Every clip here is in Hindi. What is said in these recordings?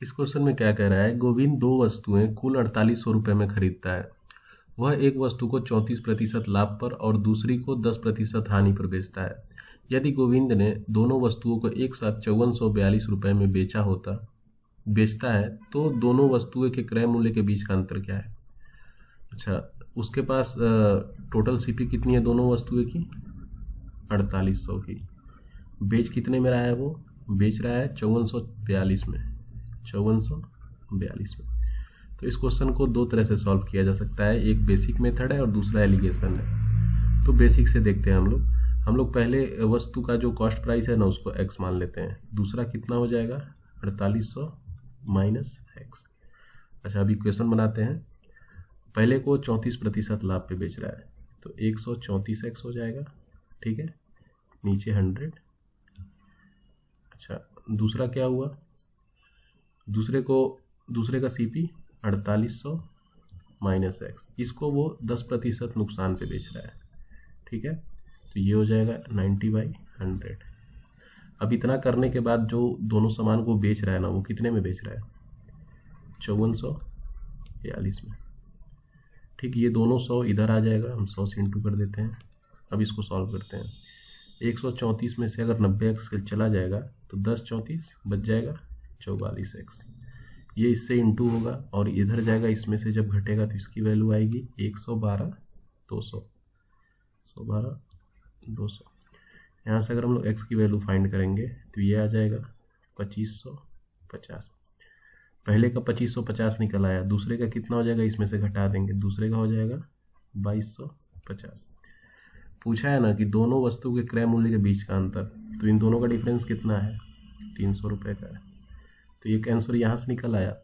इस क्वेश्चन में क्या कह रहा है, गोविंद दो वस्तुएं कुल 4800 रुपये में खरीदता है। वह एक वस्तु को 34% लाभ पर और दूसरी को 10% हानि पर बेचता है। यदि गोविंद ने दोनों वस्तुओं को एक साथ 5442 रुपये में बेचता है तो दोनों वस्तुएं के क्रय मूल्य के बीच का अंतर क्या है। अच्छा, उसके पास टोटल सीपी कितनी है दोनों वस्तुएं की, 4800 की। बेच कितने में रहा है, वो बेच रहा है 5442 में, 5442 में। तो इस क्वेश्चन को दो तरह से सॉल्व किया जा सकता है, एक बेसिक मेथड है और दूसरा एलिगेशन है। तो बेसिक से देखते हैं हम लोग पहले वस्तु का जो कॉस्ट प्राइस है ना उसको x मान लेते हैं। दूसरा कितना हो जाएगा, 4800 माइनस एक्स। अच्छा, अभी क्वेश्चन बनाते हैं। पहले को 34% लाभ पे बेच रहा है तो 134x हो जाएगा, ठीक है, नीचे 100। अच्छा, दूसरा क्या हुआ, दूसरे का सीपी 4800 माइनस एक्स, इसको वो 10% नुकसान पे बेच रहा है, ठीक है। तो ये हो जाएगा 90/100। अब इतना करने के बाद जो दोनों सामान को बेच रहा है ना वो कितने में बेच रहा है, 5442 में, ठीक। ये दोनों 100 इधर आ जाएगा, हम 100 से इंटू कर देते हैं। अब इसको सॉल्व करते हैं। 134 में से अगर 90x चला जाएगा तो 10 34 बच जाएगा 44x। ये इससे इंटू होगा और इधर जाएगा, इसमें से जब घटेगा तो इसकी वैल्यू आएगी 112 200, 112 200। यहाँ से अगर हम लोग x की वैल्यू फाइंड करेंगे तो ये आ जाएगा 2550। पहले का 2550 निकल आया, दूसरे का कितना हो जाएगा, इसमें से घटा देंगे, दूसरे का हो जाएगा 2250। पूछा है ना कि दोनों वस्तु के क्रय मूल्य के बीच का अंतर, तो इन दोनों का डिफरेंस कितना है, 300 रुपये का है। तो ये आंसर यहाँ से निकल आया।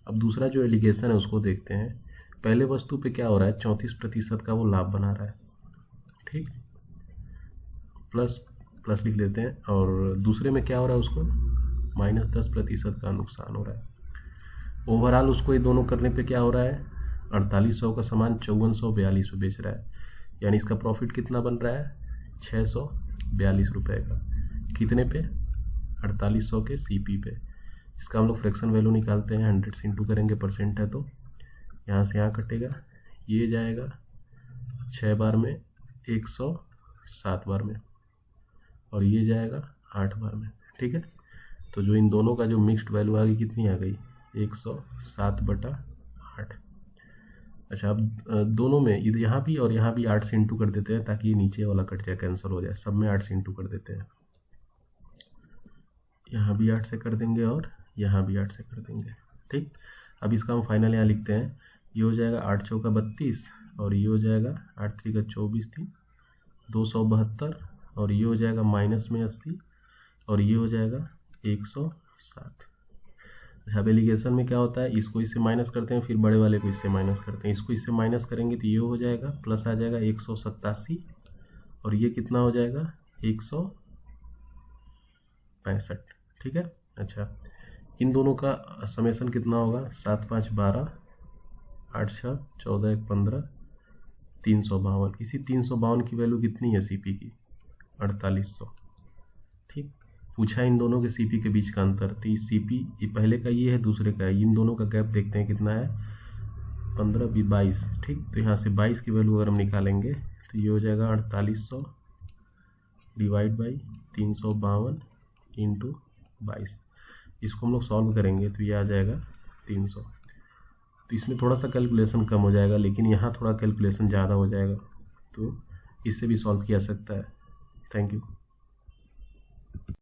अब दूसरा जो एलिगेशन है उसको देखते हैं। पहले वस्तु पे क्या हो रहा है, 34% का वो लाभ बना रहा है, ठीक, प्लस लिख लेते हैं। और दूसरे में क्या हो रहा है, उसको -10% का नुकसान हो रहा है। ओवरऑल उसको ये दोनों करने पे क्या हो रहा है, 4800 का सामान 5442 पे बेच रहा है, यानी इसका प्रॉफिट कितना बन रहा है, 642 रुपये का। कितने पे, 4800 के सीपी पे। इसका हम लोग फ्रैक्शन वैल्यू निकालते हैं, 100 से इंटू करेंगे, परसेंट है तो यहाँ से यहाँ कटेगा, ये जाएगा 6 बार में, 107 बार में, और ये जाएगा 8 बार में, ठीक है। तो जो इन दोनों का जो मिक्स्ड वैल्यू आ गई, कितनी आ गई, 107/8। अच्छा, अब दोनों में यहाँ भी और यहाँ भी 8 से इंटू कर देते हैं ताकि ये नीचे वाला कट जाए, कैंसिल हो जाए। सब में 8 से इंटू कर देते हैं, यहाँ भी 8 से कर देंगे और यहाँ भी 8 से कर देंगे, ठीक। अब इसका हम फाइनल यहाँ लिखते हैं। ये हो जाएगा 8 चौका 32 और ये हो जाएगा 8 3 का 24 3 272 और ये हो जाएगा माइनस में 80 और ये हो जाएगा 107। अच्छा, अब एलिगेशन में क्या होता है, इसको इससे माइनस करते हैं, फिर बड़े वाले को इससे माइनस करते हैं। इसको इससे माइनस करेंगे तो ये हो जाएगा, प्लस आ जाएगा 187 और ये कितना हो जाएगा, 165, ठीक है। अच्छा, इन दोनों का समेशन कितना होगा, 7 5 12 8 6 14 1 15 352। इसी 352 की वैल्यू कितनी है सीपी की, 4800, ठीक। पूछा इन दोनों के सीपी के बीच का अंतर, तो सीपी पहले का ये है, दूसरे का है, इन दोनों का गैप देखते हैं कितना है, 15 22, ठीक। तो यहाँ से 22 की वैल्यू अगर हम निकालेंगे तो ये हो जाएगा 4800 डिवाइड बाई 352 इंटू 22। इसको हम लोग सॉल्व करेंगे तो ये आ जाएगा 300। तो इसमें थोड़ा सा कैलकुलेशन कम हो जाएगा, लेकिन यहाँ थोड़ा कैलकुलेशन ज़्यादा हो जाएगा, तो इससे भी सॉल्व किया सकता है। Thank you.